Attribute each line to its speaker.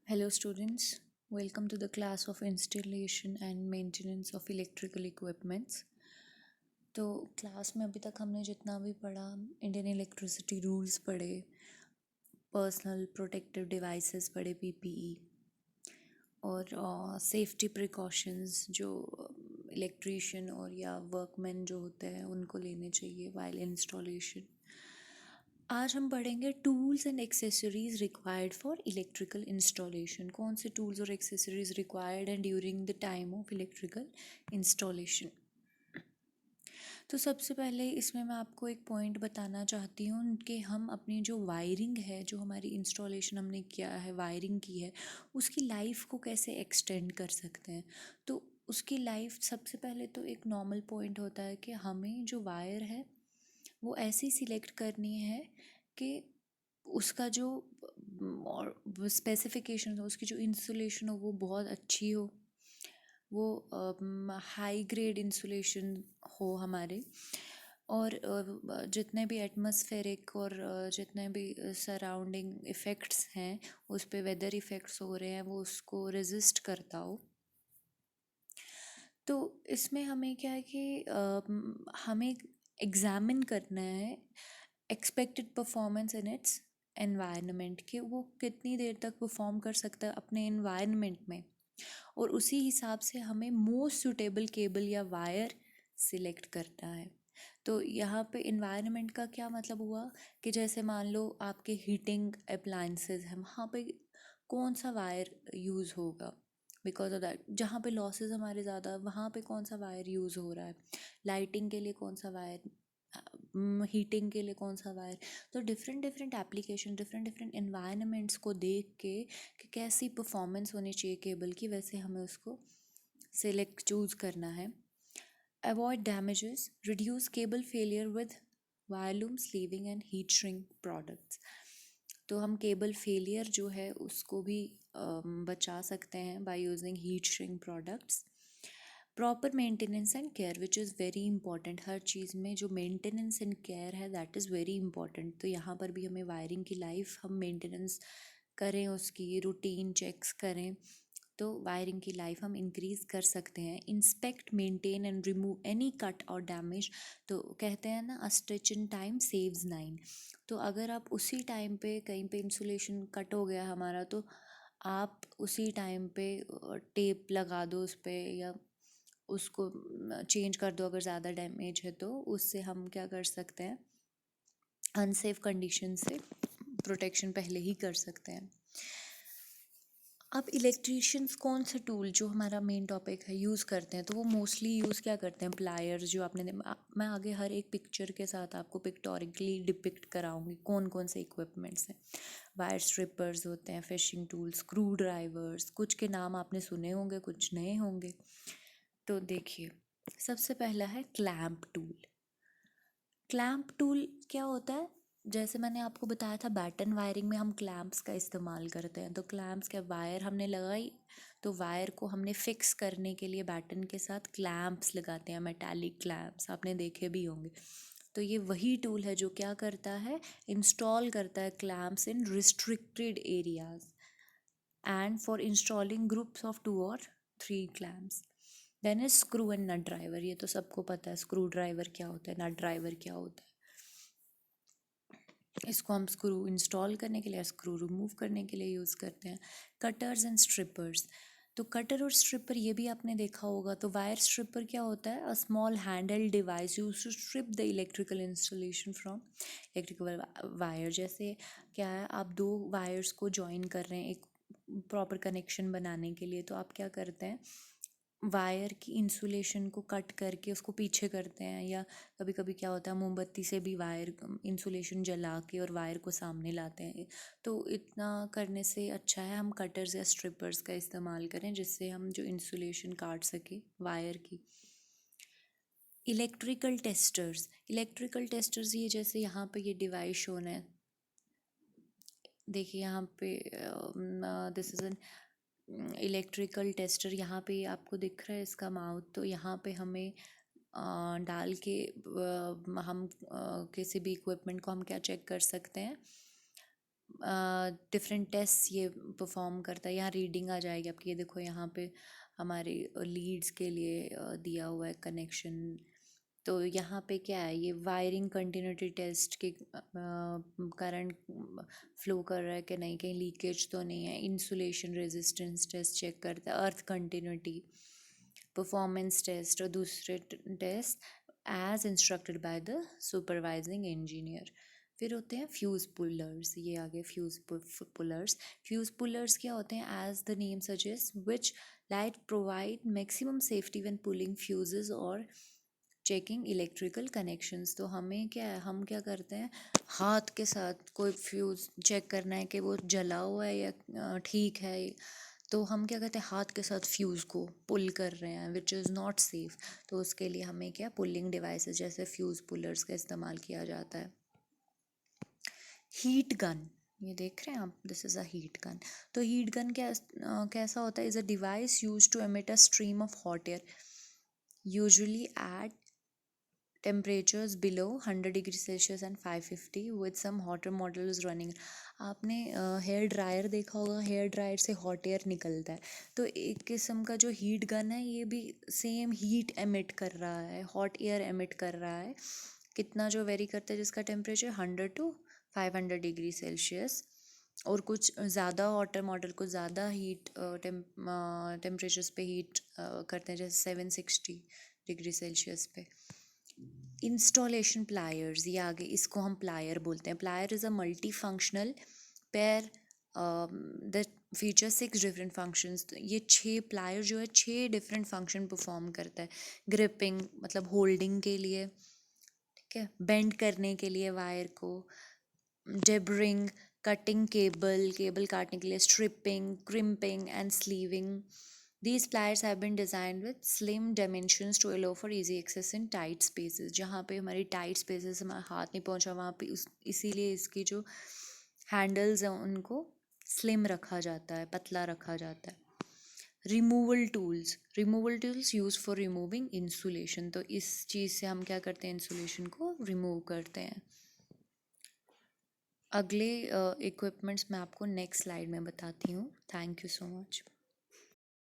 Speaker 1: Hello students, welcome to the class of installation and maintenance of electrical equipments. तो class में अभी तक हमने जितना भी पढ़ा, इंडियन इलेक्ट्रिसिटी रूल्स पढ़े, पर्सनल प्रोटेक्टिव डिवाइसेस पढ़े, पीपीई, और सेफ्टी प्रिकॉशंस जो इलेक्ट्रिशियन और या वर्कमैन जो होते हैं उनको लेने चाहिए वाइल इंस्टॉलेशन. आज हम पढ़ेंगे tools and accessories required for electrical installation. कौन से टूल्स और एक्सेसरीज रिक्वायर्ड हैं during the time of electrical installation. तो सबसे पहले इसमें मैं आपको एक पॉइंट बताना चाहती हूँ कि हम अपनी जो वायरिंग है, जो हमारी इंस्टॉलेशन हमने किया है, वायरिंग की है, उसकी लाइफ को कैसे एक्सटेंड कर सकते हैं. तो उसकी लाइफ सबसे पहले तो एक नॉर्मल पॉइंट होता है कि हमें जो वायर है वो ऐसी सिलेक्ट करनी है कि उसका जो और स्पेसिफिकेशन हो, उसकी जो इंसुलेशन हो वो बहुत अच्छी हो, वो हाई ग्रेड इंसुलेशन हो हमारे, और जितने भी एटमॉस्फेरिक और जितने भी सराउंडिंग इफ़ेक्ट्स हैं, उस पे वेदर इफ़ेक्ट्स हो रहे हैं, वो उसको रेजिस्ट करता हो. तो इसमें हमें क्या है कि हमें एग्ज़ामिन करना है expected performance in its environment, कि वो कितनी देर तक परफॉर्म कर सकता है अपने एनवायरनमेंट में, और उसी हिसाब से हमें मोस्ट सूटेबल केबल या वायर सिलेक्ट करना है. तो यहाँ पे इन्वायरमेंट का क्या मतलब हुआ कि जैसे मान लो आपके हीटिंग अप्लायंसेस हैं, वहाँ पे कौन सा वायर यूज़ होगा, बिकॉज ऑफ दैट जहाँ पे लॉसेस हमारे ज़्यादा, वहाँ पे कौन सा वायर यूज़ हो रहा है, लाइटिंग के लिए कौन सा वायर, हीटिंग के लिए कौन सा वायर. तो different different application, different different environments को देख के कि कैसी परफॉर्मेंस होनी चाहिए केबल की, वैसे हमें उसको सिलेक्ट चूज़ करना है. Avoid damages, reduce cable failure with wire loom sleeving and heat shrink products. तो हम केबल फेलियर जो है उसको भी बचा सकते हैं by using heat shrink products. Proper maintenance and care which is very important. हर चीज़ में जो मेंटेनेंस एंड केयर है दैट इज़ वेरी इंपॉर्टेंट. तो यहाँ पर भी हमें वायरिंग की लाइफ हम मेंटेनेंस करें, उसकी रूटीन चेक्स करें, तो वायरिंग की लाइफ हम इंक्रीज़ कर सकते हैं. Inspect, maintain and remove any cut और डैमेज. तो कहते हैं ना, अ stitch in time saves nine. तो अगर आप उसी टाइम पे कहीं पे इंसुलेशन कट हो गया हमारा, तो आप उसी टाइम पे टेप लगा दो उस पर, या उसको चेंज कर दो अगर ज़्यादा डैमेज है तो. उससे हम क्या कर सकते हैं, अनसेफ कंडीशन से प्रोटेक्शन पहले ही कर सकते हैं. अब इलेक्ट्रिशियंस कौन सा टूल, जो हमारा मेन टॉपिक है, यूज़ करते हैं, तो वो मोस्टली यूज़ क्या करते हैं, प्लायर्स. जो आपने मैं आगे हर एक पिक्चर के साथ आपको पिक्टोरिकली डिपिक्ट कराऊंगी कौन कौन से इक्विपमेंट्स हैं. वायर स्ट्रिपर्स होते हैं, फिशिंग टूल्स, स्क्रू ड्राइवर्स, कुछ के नाम आपने सुने होंगे, कुछ नए होंगे. तो देखिए, सबसे पहला है क्लैंप टूल. क्लैंप टूल क्या होता है, जैसे मैंने आपको बताया था बैटन वायरिंग में हम क्लैंप्स का इस्तेमाल करते हैं. तो क्लैंप्स क्या, वायर हमने लगाई, तो वायर को हमने फिक्स करने के लिए बैटन के साथ क्लैंप्स लगाते हैं, मेटालिक क्लैंप्स आपने देखे भी होंगे. तो ये वही टूल है जो क्या करता है, इंस्टॉल करता है clamps in restricted areas and for installing groups of 2 or 3 clamps. Then is screw and nut driver. ये तो सबको पता है स्क्रू ड्राइवर क्या होता है, नट ड्राइवर क्या होता है. इसको हम स्क्रू इंस्टॉल करने के लिए, स्क्रू रिमूव करने के लिए यूज़ करते हैं. Cutters and strippers. तो कटर और स्ट्रिपर ये भी आपने देखा होगा. तो वायर स्ट्रिपर क्या होता है, a small handle device use to strip the electrical installation from electrical wire. जैसे क्या है, आप दो वायर्स को जॉइन कर रहे हैं एक प्रॉपर कनेक्शन बनाने के लिए, तो आप क्या करते हैं, वायर की इंसुलेशन को कट करके उसको पीछे करते हैं, या कभी कभी क्या होता है, मोमबत्ती से भी वायर इंसुलेशन जला के और वायर को सामने लाते हैं. तो इतना करने से अच्छा है हम कटर्स या स्ट्रिपर्स का इस्तेमाल करें, जिससे हम जो इंसुलेशन काट सके वायर की. Electrical testers. इलेक्ट्रिकल टेस्टर्स ये जैसे यहाँ पे ये डिवाइस शोन है, देखिए यहाँ पे this is an electrical tester. यहाँ पे आपको दिख रहा है इसका माउथ. तो यहाँ पे हमें डाल के हम किसी भी इक्विपमेंट को हम क्या चेक कर सकते हैं, डिफरेंट टेस्ट ये परफॉर्म करता है। यहाँ रीडिंग आ जाएगी आपकी, ये देखो यहाँ पे हमारे लीड्स के लिए दिया हुआ है कनेक्शन। तो यहाँ पे क्या है, ये वायरिंग कंटिन्यूटी टेस्ट के करंट फ्लो कर रहा है कि नहीं, कहीं लीकेज तो नहीं है। इंसुलेशन रेजिस्टेंस टेस्ट चेक करता है, अर्थ कंटिन्यूटी, परफॉर्मेंस टेस्ट और दूसरे test as instructed by the supervising engineer. फिर होते हैं फ्यूज़ पुलर्स, ये आगे फ्यूज़ पुलर्स। फ्यूज़ पुलर्स क्या होते हैं, as the name suggest which light provide maximum safety when pulling fuses और चेकिंग इलेक्ट्रिकल कनेक्शंस। तो हमें क्या है, हम क्या करते हैं, हाथ के साथ कोई फ्यूज़ चेक करना है कि वो जला हुआ है या ठीक है, तो हम क्या करते हैं, हाथ के साथ फ्यूज़ को पुल कर रहे हैं, विच इज़ नॉट सेफ़। तो उसके लिए हमें क्या, पुलिंग डिवाइसेस जैसे फ्यूज़ पुलर्स का इस्तेमाल किया जाता है। हीट गन, ये देख रहे हैं आप, this is a heat gun. तो हीट गन कैसा होता है, is a device use to emit a stream of hot air usually at temperatures below 100 degree Celsius and 550 with some hotter model is running। आपने hair dryer देखा होगा, hair dryer से hot air निकलता है। तो एक किस्म का जो हीट गन है, ये भी सेम हीट एमिट कर रहा है, हॉट एयर एमिट कर रहा है। कितना जो वेरी करता है, जिसका टेम्परेचर 100 to 500 डिग्री सेल्सियस, और कुछ ज़्यादा वाटर मॉडल को ज़्यादा हीट टेम्परेचर्स पे हीट करते हैं, जैसे 760 डिग्री सेल्सियस पे। इंस्टॉलेशन प्लायर्स, ये आगे इसको हम प्लायर बोलते हैं। Plier is a multi functional pair the feature 6 different functions. ये 6 प्लायर जो है 6 डिफरेंट फंक्शन परफॉर्म करता है। ग्रिपिंग मतलब होल्डिंग के लिए, ठीक है, बेंड करने के लिए वायर को, डेबरिंग कटिंग केबल, केबल काटने के लिए, stripping, crimping and sleeving. These pliers have been designed with slim dimensions to allow for easy access in tight spaces। जहाँ पे हमारी टाइट स्पेसेस हमारा हाथ नहीं पहुँचा, वहाँ पे इसीलिए इसकी जो हैंडल्स हैं उनको स्लिम रखा जाता है, पतला रखा जाता है। Removal tools use for removing insulation. तो इस चीज़ से हम क्या करते हैं, इंसुलेशन को रिमूव करते हैं। अगले इक्विपमेंट्स मैं आपको नेक्स्ट स्लाइड में बताती हूँ। Thank you so much.